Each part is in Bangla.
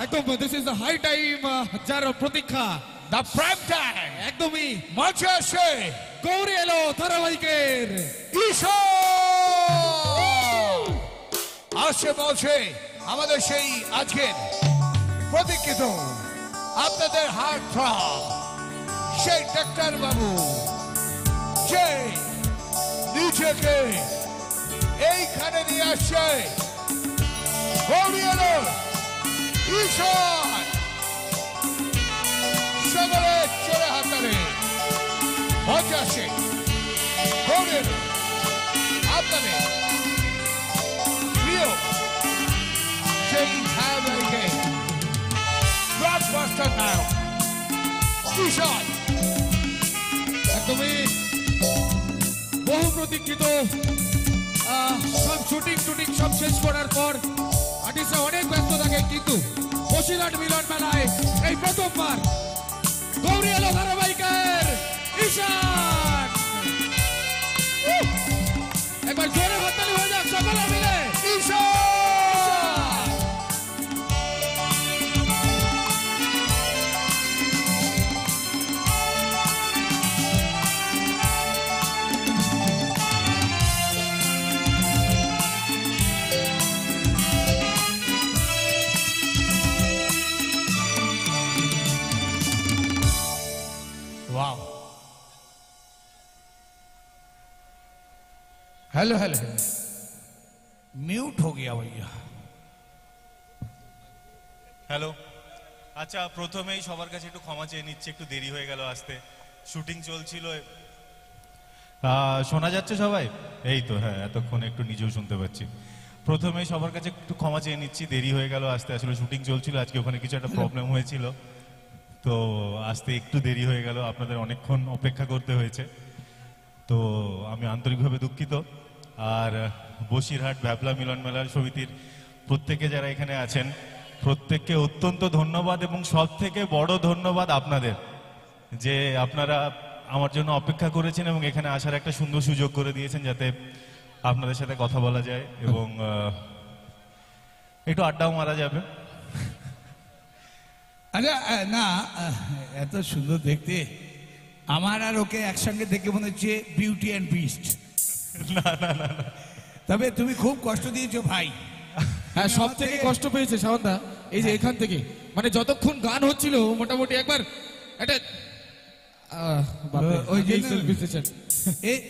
একদম this is the high time, যার প্রতীক্ষা, দ্য প্রাইম টাইম। একদমই মঞ্চে আসে গৌরী এলো ধারাবাহিকের ঈশান। আসে বলছে আমাদের সেই আজকের প্রতীক্ষিত আপনাদের হার্ট থ্রব সেই ডাক্তার বাবু, যে নিজেকে এইখানে নিয়ে আসছে। গৌরী এলো ঈশান। সকলে চলে হাতারে মঞ্চে আসে গৌরী এলো আপনাদের প্রিয় সেই ধারাবাহিকের ব্লকবাস্টার নায়ক ঈশান। একদমই বহু প্রতীক্ষিত, সব শুটিং সব শেষ করার পর আর্টিস্টরা অনেক ব্যস্ত থাকে, কিন্তু বসিরহাট মিলন মেলায় এই প্রথমবার গৌরী এলো ধারাবাহিকের ঈশান। একবার জোরে হাততালি হয়ে যাক সকলে মিলে ঈশান। वाह, हेलो हेलो हेलो, म्यूट हो गया भैया। হ্যালো। আচ্ছা, প্রথমেই সবার কাছে একটু ক্ষমা চেয়ে নিচ্ছি, একটু দেরি হয়ে গেল আসতে, শুটিং চলছিল। শোনা যাচ্ছে সবাই? এই তো, হ্যাঁ, এতক্ষণ একটু নিজেও শুনতে পাচ্ছি। প্রথমেই সবার কাছে একটু ক্ষমা চেয়ে নিচ্ছি, দেরি হয়ে গেল আসতে, আসলে শুটিং চলছিল, আজকে ওখানে কিছু একটা প্রবলেম হয়েছিল, তো আসতে একটু দেরি হয়ে গেল, আপনাদের অনেকক্ষণ অপেক্ষা করতে হয়েছে, তো আমি আন্তরিকভাবে দুঃখিত। আর বসিরহাট ভ্যাবলা মিলন মেলার সমিতির প্রত্যেকে যারা এখানে আছেন, প্রত্যেককে অত্যন্ত ধন্যবাদ, এবং সব থেকে বড় ধন্যবাদ আপনাদের, যে আপনারা আমার জন্য অপেক্ষা করেছেন এবং এখানে আসার একটা সুন্দর সুযোগ করে দিয়েছেন, যাতে আপনাদের সাথে কথা বলা যায় এবং একটু আড্ডাও মারা যাবে। আচ্ছা, না, এত সুন্দর দেখতে, আমার আর ওকে একসঙ্গে দেখে মনে হচ্ছে বিউটি অ্যান্ড বিস্ট। না না না না, তবে তুমি খুব কষ্ট দিয়েছো ভাই। হ্যাঁ, সব থেকে কষ্ট পেয়েছে শাওনদা এই যে এখান থেকে, মানে যতক্ষণ গান হচ্ছিল মোটামুটি একবার একটা ওই যে সেলফি সেশন,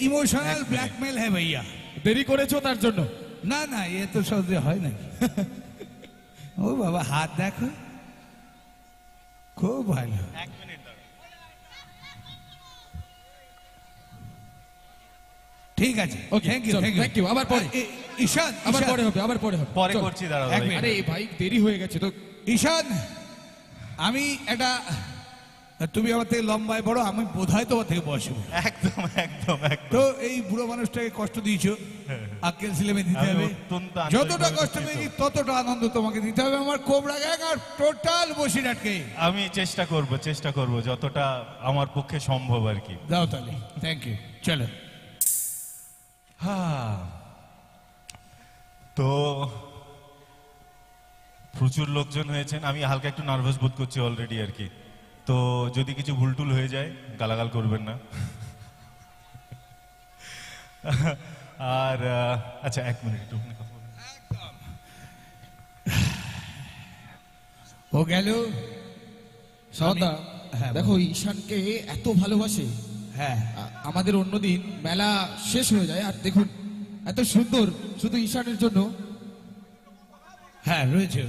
ইমোশনাল ব্ল্যাকমেল হ্যাঁ ভাইয়া। দেরি করেছো তার জন্য। না না, এ তো সহজে হয় না। ও বাবা, হাত দেখো, খুব ভালো। এক মিনিট দাঁড়াও। ঠিক আছে, ওকে, থ্যাংক ইউ, থ্যাংক ইউ। আবার পরে, ঈশান, আবার পরে হবে, আবার পরে হবে। পরে চল। করছি, দাঁড়াও। এক মিনিট। আরে ভাই, দেরি হয়ে গেছে তো। ঈশান, আমি একটা, তুমি আমার থেকে লম্বায় বড়, আমি বোধহয় তোমার থেকে বয়সে বড়। একদম একদম একদম। তো এই বুড়ো মানুষটাকে কষ্ট দিয়েছো, আক্কেল ছেলেমে দিতে আমি হবে। অত্যন্ত যতটা আন্তরিকভাবে কষ্ট দুঃখিত। পেয়েছি ততটা আনন্দ তোমাকে দিতে হবে। আমার কোবরা গ্যাং আর টোটাল বসিরহাটকে আমি চেষ্টা করব যতটা আমার পক্ষে সম্ভব আর কি। দাও তাহলে। থ্যাংক ইউ, চলো। তো প্রচুর লোকজন হয়েছেন, আমি হালকা একটু নার্ভাস বোধ করছি অলরেডি আর কি, তো যদি কিছু ভুলটুল হয়ে যায় গালাগাল করবেন না। আর আচ্ছা, এক মিনিট একটু কথা বলুন। ও গেল। শাওনদা, হ্যাঁ, দেখো ঈশানকে এত ভালোবাসে, হ্যাঁ, আমাদের অন্যদিন মেলা শেষ হয়ে যায়, আর দেখুন এত সুন্দর শুধু ঈশানের জন্য। হ্যাঁ, রয়েছে।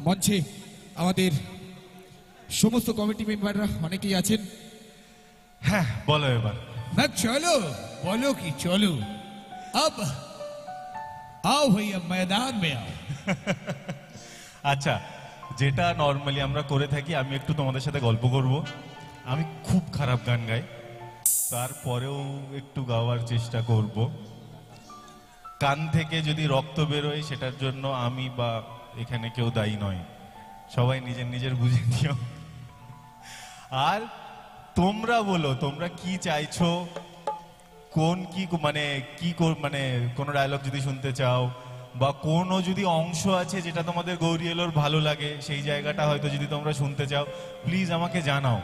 মঞ্চে আমাদের সমস্ত কমিটি মেম্বাররা অনেকেই আছেন। হ্যাঁ, বলো এবার। না চলো, বলো কি, চলো अब आओ भैया मैदान में आओ। আচ্ছা, যেটা নর্মালি আমরা করে থাকি, আমি একটু তোমাদের সাথে গল্প করব। আমি খুব খারাপ গান গাই, তারপরেও একটু গাওয়ার চেষ্টা করব। কান থেকে যদি রক্ত বেরোয় সেটার জন্য আমি বা এখানে কেউ দায়ী নয়, সবাই নিজের নিজের বুঝে নিও। আর তোমরা বলো তোমরা কি চাইছো, কোন কি মানে মানে কোনো ডায়লগ যদি শুনতে চাও বা কোনো যদি অংশ আছে যেটা তোমাদের গৌরী এলোর ভালো লাগে, সেই জায়গাটা হয়তো যদি তোমরা শুনতে চাও প্লিজ আমাকে জানাও।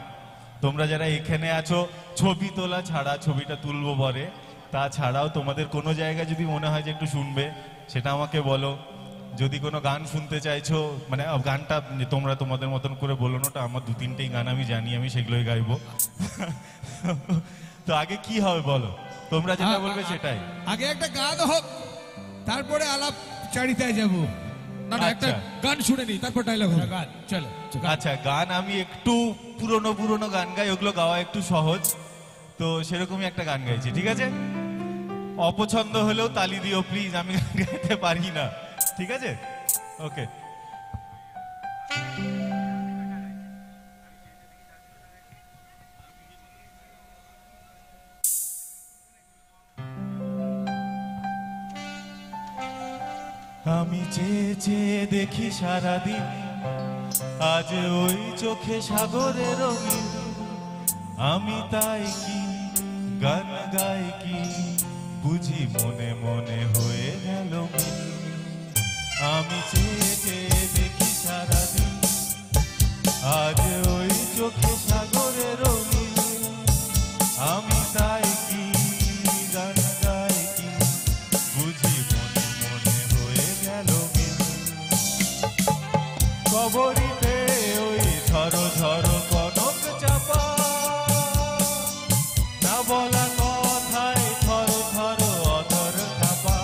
তোমরা যারা এখানে আছো, ছবি তোলা ছাড়া, ছবিটা তুলবো পরে, তাছাড়াও তোমাদের কোনো জায়গা যদি মনে হয় যে একটু শুনবে সেটা আমাকে বলো। যদি কোনো গান শুনতে চাইছো, মানে গানটা তোমরা তোমাদের মতন করে বলো না, ওটা আমার 2-3টেই গান আমি জানি, আমি সেগুলোই গাইবো। তো আগে কি হবে বলো, তোমরা যেটা বলবে সেটাই। আগে একটা গান হোক, তারপরে আলাপ চারিতায় যাব। না না, একটা আচ্ছা। গান শুনে নি, তারপর ডায়লগ হবে। গান চলো। আচ্ছা, গান আমি একটু পুরনো গান গাই, ওগুলো গাওয়া একটু সহজ, তো সেরকমই একটা গান গাইছি, ঠিক আছে? অপছন্দ হলেও তালি দিও প্লিজ, আমি গান গাইতে পারি না, ঠিক আছে? ওকে। আমি চেয়ে চেয়ে দেখি সারাদিন, আজ ওই চোখে সাগরের রঙিন, আমি তাই কি গান গাই কি বুঝি মনে মনে হয়ে গেল মিল। আমি চেয়ে চেয়ে দেখি সারাদিন, আজ ওই চোখে সাগরের রঙিন, আমি তাই কি গান গাই কি বুঝি মনে মনে হয়ে গেল মিল। কবরিতে ওই ঝড়ো ঝড়ো কনক চাপা, না বলা কথায় থরো থরো অধর কাপা।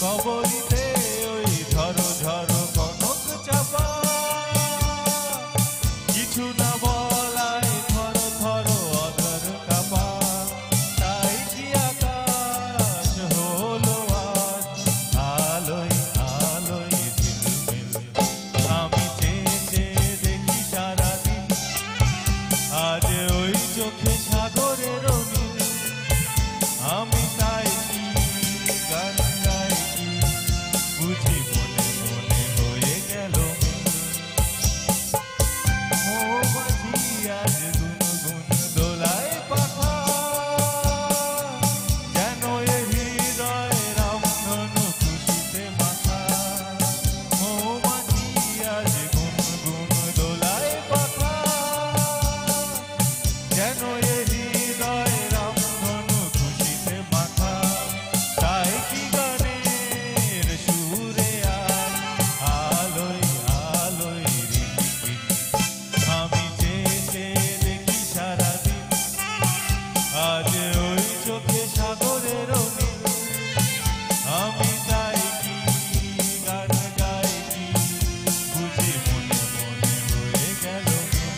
কবরিতে ওই ঝড়ো ঝড়ো কনক চাপা, কিছু না বলায় থরো থরো অধর কাপা। তাই কি আকাশ হলো আজ আলোয় আলোয় ঝিলমিল। আমি চেয়ে চেয়ে দেখি সারাদিন, আজ ওই চোখে সাগরের নীল, আমি তাই কি গান গাই কি বুঝি মনে মনে হয়ে গেল মিল। মৌমাছি আজ গুনগুন দোলায় পাখা, যেন এ হৃদয় রামধনু খুশিতে মাখা। মৌমাছি আজ গুনগুন দোলায় পাখা, যেন এ হৃদয় রামধনু খুশিতে মাখা। তাই কি গানের সুরে আজ আলোয় আলোয় রিঝিবিঝি। আমি চেয়ে চেয়ে দেখি সারাদিন, আজ ওই চোখে সাগরের নীল, আমি তাই কি গান গাই কি বুঝি মনে মনে হয়ে গেল মিল।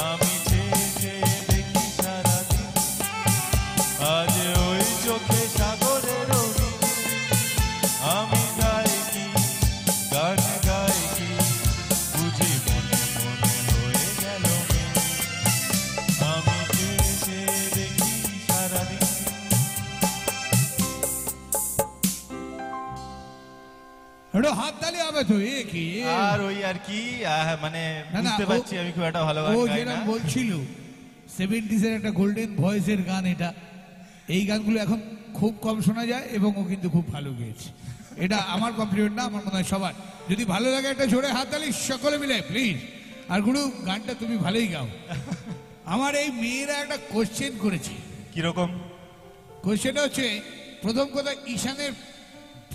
আমি চেয়ে চেয়ে দেখি সারাদিন, আজ ওই চোখে সাগরের নীল, আমি গাই কি গান গাই কি বুঝি মনে মনে হয়ে গেল মিল। আমি চেয়ে চেয়ে দেখি সারাদিন। একটু হাত তালি হবে তো, এ কি এ? আর ওই আর কি মানে না, না, বুঝতে ও- পারছি আমি খুব একটা ভালো গান ও গাই না। যেরকম বলছিল 70s এর একটা গোল্ডেন ভয়েসের গান এটা, এই গানগুলো এখন খুব কম শোনা যায় এবং ও কিন্তু খুব ভালো গেয়েছে। এটা আমার কমপ্লিমেন্ট না, আমার মনে হয় সবার। যদি ভালো লাগে একটা জোরে হাততালি সকলে মিলে প্লিজ। আর গুরু, গানটা তুমি ভালোই গাও। আমার এই মেয়েরা একটা কোশ্চেন করেছে। কিরকম? কোশ্চেনটা হচ্ছে, প্রথম কথা, ঈশানের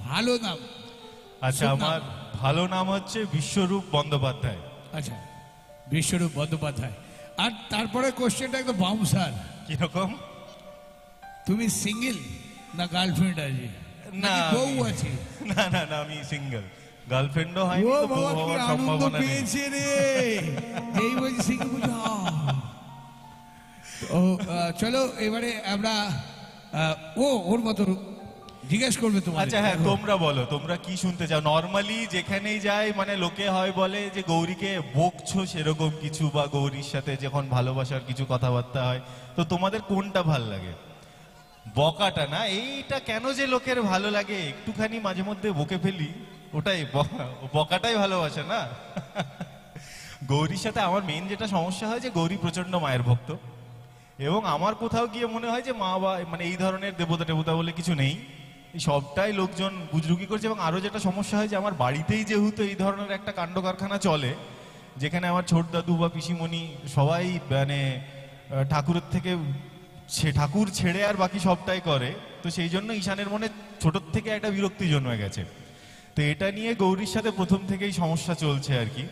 ভালো নাম। আচ্ছা, শুভ নাম। আমার ভালো নাম হচ্ছে বিশ্বরূপ বন্দ্যোপাধ্যায়। আচ্ছা, বিশ্বরূপ বন্দ্যোপাধ্যায়। আর তারপরে কোশ্চেনটা একদম বাউন্সার। কিরকম? তুমি সিঙ্গেল না গার্লফ্রেন্ড আছে? না, নাকি বউ আমি- আছে? না না না, আমি সিঙ্গেল, গার্লফ্রেন্ডও হয়নি, ও তো বউ বাবা, কি হওয়ার আনন্দ সম্ভাবনা নেই। পেয়েছে রে! এই বলছি সিঙ্গেল বুঝা। ও চলো এবারে আমরা ওর মতো জিজ্ঞেস করবে তোমার। আচ্ছা হ্যাঁ, তোমরা বলো তোমরা কি শুনতে চাও। নর্মালি যেখানেই যাই মানে লোকে হয় বলে যে গৌরীকে বকছো সেরকম কিছু, বা গৌরীর সাথে যখন ভালোবাসার কিছু কথাবার্তা হয়, তো তোমাদের কোনটা ভাল লাগে? বকাটা না, এইটা কেন যে লোকের ভালো লাগে, একটুখানি মাঝে মধ্যে বকে ফেলি, ওটাই বকাটাই ভালোবাসা না। গৌরীর সাথে আমার মেন যেটা সমস্যা হয় যে গৌরী প্রচন্ড মায়ের ভক্ত, এবং আমার কোথাও গিয়ে মনে হয় যে মা বা মানে এই ধরনের দেবতা টেবতা বলে কিছু নেই, এই সবটাই লোকজন বুজরুকি করছে। এবং আরো যেটা সমস্যা হয় যে আমার বাড়িতেই যেহেতু এই ধরনের একটা কাণ্ড কারখানা চলে, যেখানে আমার ছোট দাদু বা পিসিমণি সবাই মানে ঠাকুরের থেকে ঠাকুর ছেড়ে আর বাকি সবটাই করে, তো সেই জন্য ঈশানের মনে ছোট থেকে একটা বিরক্তি জন্মে গেছে। তো এটা নিয়ে গৌরীর সাথে প্রথম থেকেই সমস্যা চলছে আর কি।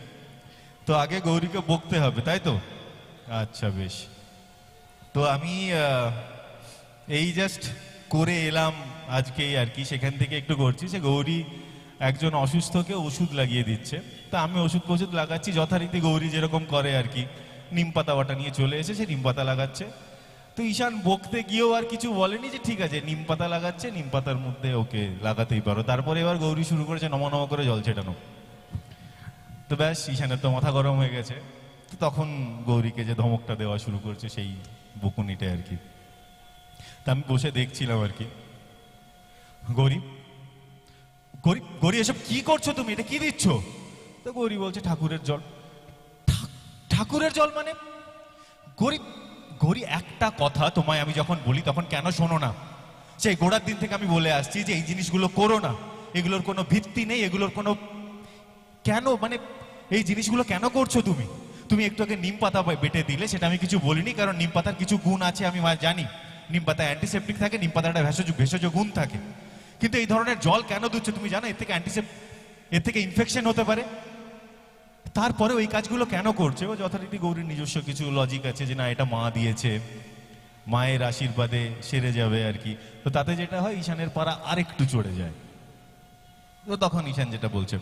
তো আগে গৌরীকে বকতে হবে, তাই তো? আচ্ছা বেশ। তো আমি এই জাস্ট করে এলাম আজকেই আর কি, সেখান থেকে একটু করছি। সে গৌরী একজন অসুস্থকে ওষুধ লাগিয়ে দিচ্ছে, তা আমি ওষুধ লাগাচ্ছি যথারীতি গৌরী যেরকম করে আর কি। নিম পাতা বাটা নিয়ে চলে এসে সে নিম পাতা লাগাচ্ছে। তো ঈশান বকতে গিয়েও আর কিছু বলেনি, যে ঠিক আছে নিম পাতা লাগাচ্ছে, নিম পাতার মধ্যে ওকে লাগাতেই পারো। তারপরে এবার গৌরী শুরু করেছে নমা নমা করে জল ছেটানো। তো ব্যাস, ঈশানের তো মাথা গরম হয়ে গেছে। তো তখন গৌরীকে যে ধমকটা দেওয়া শুরু করছে, সেই বকুনিটা আর কি। তা আমি বসে দেখছিলাম আর কি। গৌরী গৌরী গৌরী এসব কি করছো তুমি, এটা কি দিচ্ছ? তো গৌরী বলছে ঠাকুরের জল। ঠাকুরের জল মানে? গৌরী গৌরী একটা কথা তোমায় আমি যখন বলি তখন কেন শোনো না? সেই গোড়ার দিন থেকে আমি বলে আসছি যে এই জিনিসগুলো করো না, এগুলোর কোনো ভিত্তি নেই, এগুলোর কোনো কেন মানে এই জিনিসগুলো কেন করছো তুমি? তুমি একটু আগে নিম পাতা বেটে দিলে, সেটা আমি কিছু বলিনি, কারণ নিম পাতার কিছু গুণ আছে আমি জানি। নিম পাতা অ্যান্টিসেপ্টিক থাকে, নিম পাতার একটা ভেষজ গুণ থাকে। কিন্তু এই ধরনের জল কেন দিচ্ছ তুমি জানো এর থেকে এর থেকে ইনফেকশন হতে পারে? তারপরে ওই কাজগুলো কেন করছে? ও যথারীতি গৌরীর নিজস্ব কিছু লজিক আছে যে না এটা মা দিয়েছে, মায়ের আশীর্বাদে সেরে যাবে আর কি। তো তাতে যেটা হয় ঈশানের পারা আরেকটু চড়ে যায়। তো তখন ঈশান যেটা বলছে,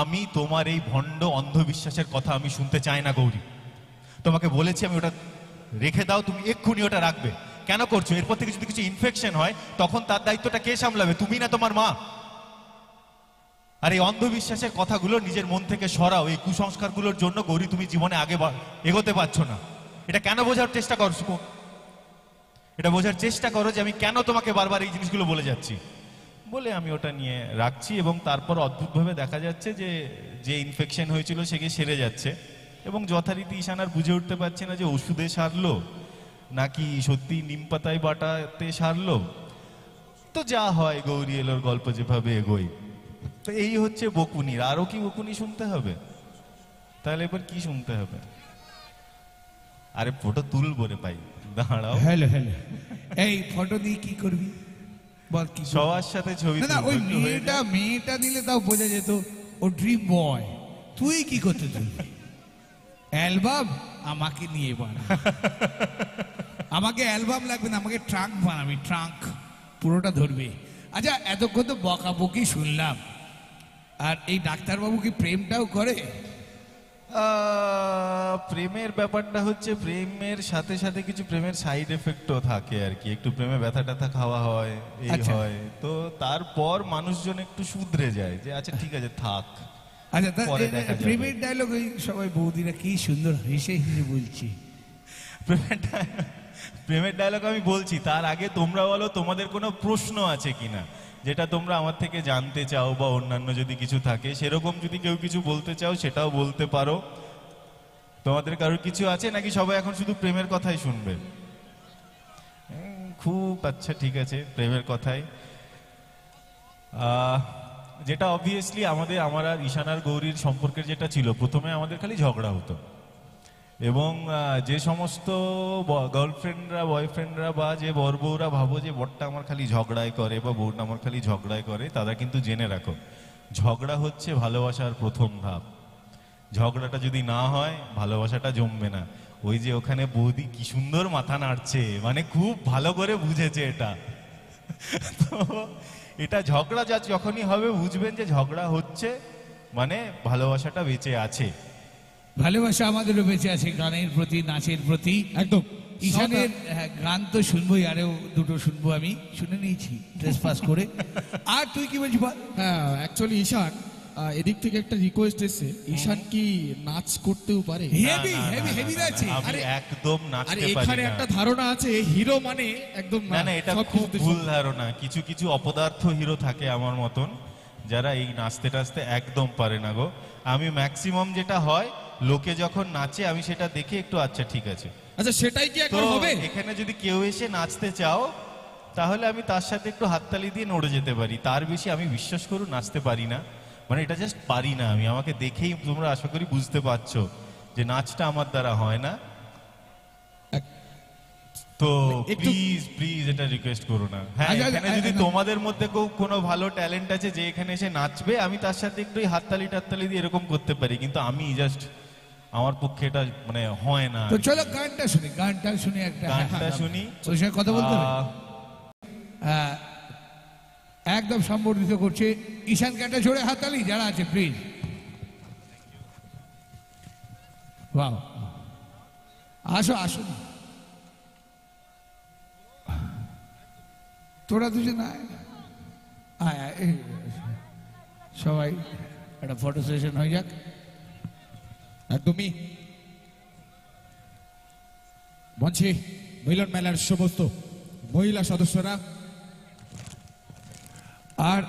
আমি তোমার এই ভণ্ড অন্ধবিশ্বাসের কথা আমি শুনতে চাই না গৌরী। তোমাকে বলেছি আমি ওটা রেখে দাও, তুমি এক্ষুনি ওটা রাখবে। কেন করছো? এরপর থেকে যদি কিছু ইনফেকশন হয় তখন তার দায়িত্বটা কে সামলাবে? তুমি না তোমার মা? আর এই অন্ধবিশ্বাসের কথাগুলো নিজের মন থেকে সরাও। এই কুসংস্কারগুলোর জন্য গৌরী তুমি জীবনে আগে এগোতে পারছো না। এটা কেন বোঝার চেষ্টা করছো? এটা বোঝার চেষ্টা করো যে আমি কেন তোমাকে বারবার এই জিনিসগুলো বলে যাচ্ছি। বলে আমি ওটা নিয়ে রাখছি, এবং তারপর অদ্ভুতভাবে দেখা যাচ্ছে যে যে ইনফেকশন হয়েছিল সেকে সেরে যাচ্ছে। এবং যথারীতি ঈশান আর বুঝে উঠতে পারছে না যে ওষুধে সারলো নাকি সত্যি নিম পাতায় বাটাতে সারলো। তো যা হয় গৌরী এলোর গল্প যেভাবে এগোই। তো এই হচ্ছে বকুনির। আরো কি বকুনি শুনতে হবে? তাহলে এবার কি শুনতে হবে? আরে ফটো তুলবো রে ভাই, দাঁড়াও। হ্যালো হ্যালো, এই ফটো দিয়ে কি করবি বল? কি সবার সাথে ছবি না না, তুলবো, ওই একটু হয়ে যাক। মেয়েটা দিলে তাও বোঝা যেত ও ড্রিম বয়। তুই কি করতে তুলবি? অ্যালবাম আমাকে নিয়ে বানা। আমাকে অ্যালবাম লাগবে না, আমাকে ট্রাঙ্ক বানাবি, ট্রাঙ্ক পুরোটা ধরবে। আচ্ছা, এতক্ষণ তো বকাবকি শুনলাম, আর এই ডাক্তারবাবু কি প্রেমটাও করে? প্রেমের ব্যাপারটা হচ্ছে, প্রেমের সাথে সাথে কিছু প্রেমের সাইড এফেক্টও থাকে আর কি। একটু প্রেমে ব্যথা ট্যাথা খাওয়া হয়, এই আচ্ছা। হয়। তো তারপর মানুষজন একটু শুধরে যায় যে আচ্ছা ঠিক আছে থাক। আচ্ছা, পরে দেখা যাবে। প্রেমের ডায়লগ ওই সবাই বৌদিরা কি সুন্দর হেসে হেসে বলছি। প্রেমের ডায়লগ আমি বলছি, তার আগে তোমরা বলো তোমাদের কোনো প্রশ্ন আছে কিনা, যেটা তোমরা আমার থেকে জানতে চাও, বা অন্যান্য যদি কিছু থাকে সেরকম যদি কেউ কিছু বলতে চাও সেটাও বলতে পারো। তোমাদের কারোর কিছু আছে নাকি সবাই এখন শুধু প্রেমের কথাই শুনবে? খুব আচ্ছা, ঠিক আছে, প্রেমের কথাই। যেটা অবভিয়াসলি আমার আর ঈশান আর গৌরীর সম্পর্কের যেটা ছিল, প্রথমে আমাদের খালি ঝগড়া হতো। এবং যে সমস্ত গার্লফ্রেন্ডরা, বয়ফ্রেন্ডরা বা যে বর বউরা ভাবো যে বরটা আমার খালি ঝগড়াই করে বা বউটা আমার খালি ঝগড়াই করে, তারা কিন্তু জেনে রাখো ঝগড়া হচ্ছে ভালোবাসার প্রথম ধাপ। ঝগড়াটা যদি না হয় ভালোবাসাটা জমবে না। ওই যে ওখানে বৌদি কি সুন্দর মাথা নাড়ছে, মানে খুব ভালো করে বুঝেছে এটা। তো এটা ঝগড়া যখনই হবে বুঝবেন যে ঝগড়া হচ্ছে মানে ভালোবাসাটা বেঁচে আছে। ভালোবাসা আমাদেরও বেঁচে আছে গানের প্রতি, নাচের প্রতি। একদম। ঈশানের গান তো শুনবোই, আরো দুটো শুনবো, আমি শুনে নিয়েছি ড্রেস পাস করে। আর তুই কি বলছিস বল? হ্যাঁ, অ্যাকচুয়ালি ঈশান এদিক থেকে একটা রিকোয়েস্ট এসেছে, ঈশান কি নাচ করতেও পারে? হেভি হেভি হেভি আছে। আমি আরে- একদম আর নাচতে পারি এখানে না। একটা ধারণা আছে হিরো মানে একদম না না, এটা সব খুব কিছুতে ভুল ধারণা। কিছু কিছু অপদার্থ হিরো থাকে আমার মতন, যারা এই নাচতে টাচতে একদম পারে না গো। আমি ম্যাক্সিমাম যেটা হয়, লোকে যখন নাচে আমি সেটা দেখে একটু আচ্ছা ঠিক আছে। আচ্ছা সেটাই কি তো একবার হবে? এখানে যদি কেউ এসে নাচতে চাও, তাহলে আমি তার সাথে একটু হাততালি দিয়ে নড়ে যেতে পারি। তার বেশি আমি বিশ্বাস করুন নাচতে পারি না। মানে এটা জাস্ট পারি না আমি। আমাকে দেখেই তোমরা আশা করি বুঝতে পারছো যে নাচটা আমার দ্বারা হয় না। তো একটু- প্লিজ প্লিজ এটা রিকোয়েস্ট করো না। হ্যাঁ, আচ্ছা, এখানে যদি আচ্ছা, তোমাদের মধ্যে কেউ কোনো ভালো ট্যালেন্ট আছে যে এখানে এসে নাচবে, আমি তার সাথে একটু এই হাততালি টাততালি দিয়ে এরকম করতে পারি, কিন্তু আমি জাস্ট আমার পক্ষে এটা মানে হয় না। তো চলো গানটা শুনি, গানটা শুনি একটা। গানটা শুনি। ওর সঙ্গে কথা বলতে হবে। আহ, একদম সম্বর্ধিত করছে ঈশান ক্যাটা জোরে হাততালি যারা আছে প্লিজ। বাহ, আসো আসো না। তোরা দুজন আয়। আয়, আয়, এই, সবাই একটা ফটো সেশন হয়ে যাক। একদমই মঞ্চে মিলন মেলার সমস্ত মহিলা সদস্যরা, আর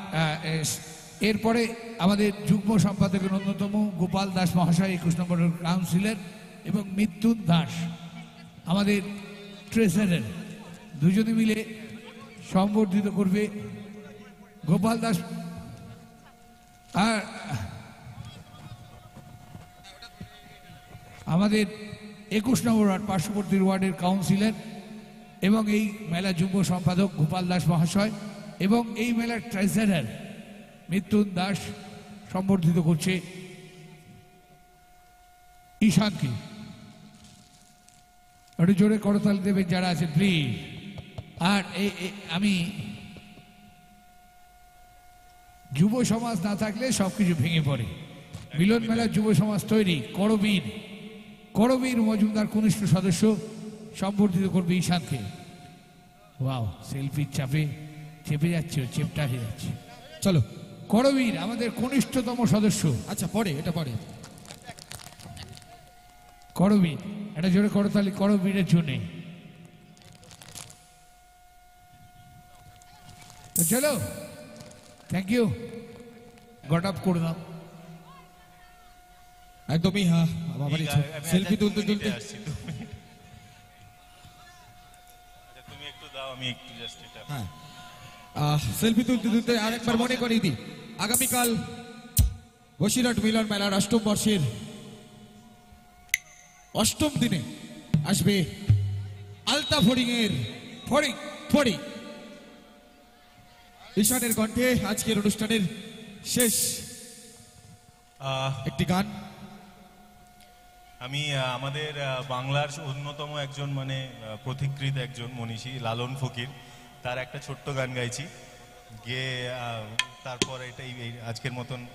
এরপরে আমাদের যুগ্ম সম্পাদকের অন্যতম গোপাল দাস মহাশয় 21 নম্বর কাউন্সিলর এবং মৃত্যুন দাস আমাদের ট্রেজারার, দুজনে মিলে সম্বর্ধিত করবে গোপাল দাস। আর আমাদের 21 নম্বর ওয়ার্ড পার্শ্ববর্তী ওয়ার্ডের কাউন্সিলর এবং এই মেলা যুগ্ম সম্পাদক গোপাল দাস মহাশয় এবং এই মেলার ট্রেজারার মৃত্যুন দাস সম্বর্ধিত করছে ঈশানকে। একটু জোরে করতাল দেবেন যারা আছে প্লিজ। আর আমি যুব সমাজ না থাকলে সবকিছু ভেঙে পড়ে। মিলন মেলার যুব সমাজ তৈরি করবীর করবীর মজুমদার কনিষ্ঠ সদস্য সম্বর্ধিত করবে ঈশানকে। ওয়াও, সেলফির চাপে চেপে যাচ্ছে, ও চেপটা হয়ে যাচ্ছে। চলো। করবীর আমাদের কনিষ্ঠতম সদস্য আচ্ছা পরে এটা পরে। করবীর, এটা জোরে করতালি করবীরের জন্য। তো চলো, থ্যাংক ইউ, গট আপ করে দাও। একদমই হ্যাঁ, আমার এই গা- আমি সেলফি আচ্ছা, তুলতে 2 মিনিটে তুলতে আসছি, 2 মিনিট। আচ্ছা, তুমি একটু দাও, আমি একটু জাস্ট এটা। হ্যাঁ, সেলফি তুলতে তুলতে আরেকবার মনে করিয়ে দিই, আগামীকাল বসিরহাট মিলন মেলার ৮ম বর্ষের ৮ম দিনে আসবে আলতা ফড়িং এর ফড়িং ফড়িং। ঈশানের কণ্ঠে আজকের অনুষ্ঠানের শেষ আহ, একটি গান। আমি আমাদের বাংলার অন্যতম একজন মানে পথিকৃত একজন মনীষী লালন ফকির, তার একটা ছোট্ট গান গাইছি গিয়ে, তারপর এটাই এই আজকের মতন।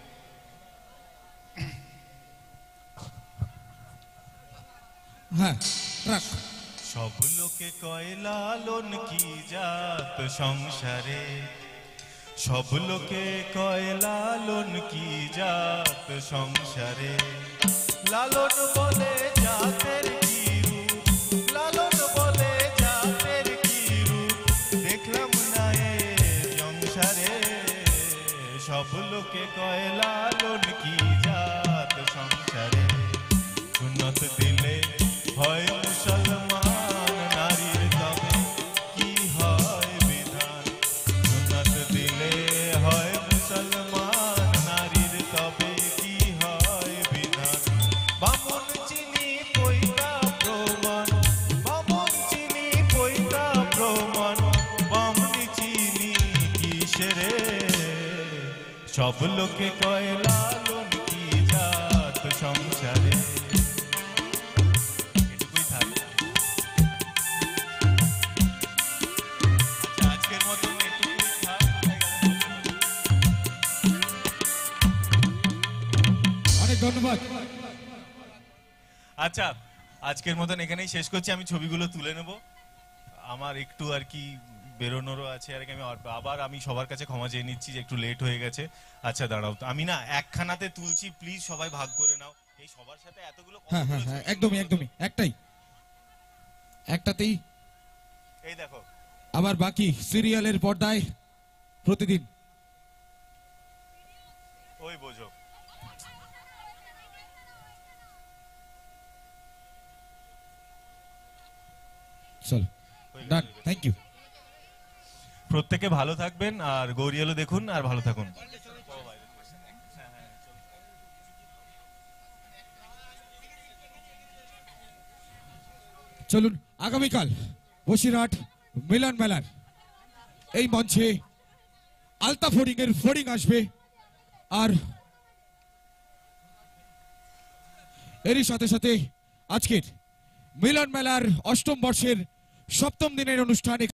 হ্যাঁ রাখ। সব লোকে কয় লালন কি জাত সংসারে, সব লোকে কয় লালন কি জাত সংসারে, লালন বলে জাতের কি রূপ, লালন বলে জাতের কি রূপ, দেখলাম না এ সংসারে, সব লোকে কয় লালন কি জাত সংসারে, সুন্নত দিলে হয় মুসলমান নারীর তবে কি হয় বিধান, সুন্নত দিলে হয় মুসলমান নারীর তবে কি হয় বিধান, বামন চিনি পৈতা প্রমাণ, বামন চিনি পৈতা প্রমাণ, বামনি চিনি কিসেরে, সব লোকে কয় লালন কি জাত সংসারে। এটুকুই থাক। আচ্ছা, আজকের মতন এটুকুই থাক। অনেক ধন্যবাদ। আচ্ছা, আজকের মতন এখানেই শেষ করছি। আমি ছবিগুলো তুলে নেব। আমার একটু আর কি বেরোনোরও আছে আর কি। আবার আমি সবার কাছে ক্ষমা চেয়ে নিচ্ছি যে একটু লেট হয়ে গেছে। আচ্ছা দাঁড়াও, তো আমি না একখানাতে তুলছি, প্লিজ সবাই ভাগ করে নাও। এই সবার সাথে এতগুলো হ্যাঁ হ্যাঁ হ্যাঁ, একদমই একদমই, একটাই, একটাতেই। এই দেখো, আবার বাকি সিরিয়ালের পর্দায় প্রতিদিন। ওই বোঝো। চল, ডান, থ্যাংক ইউ। প্রত্যেকে ভালো থাকবেন, আর গৌরিয়ালো দেখুন, আর ভালো থাকুন। চলুন, আগামীকাল বসিরহাট মিলন মেলার এই মঞ্চে আলতা ফোর্ডিং এর ফোর্ডিং আসবে, আর এরই সাথে সাথে আজকের মিলন মেলার অষ্টম বর্ষের সপ্তম দিনের অনুষ্ঠান এখানে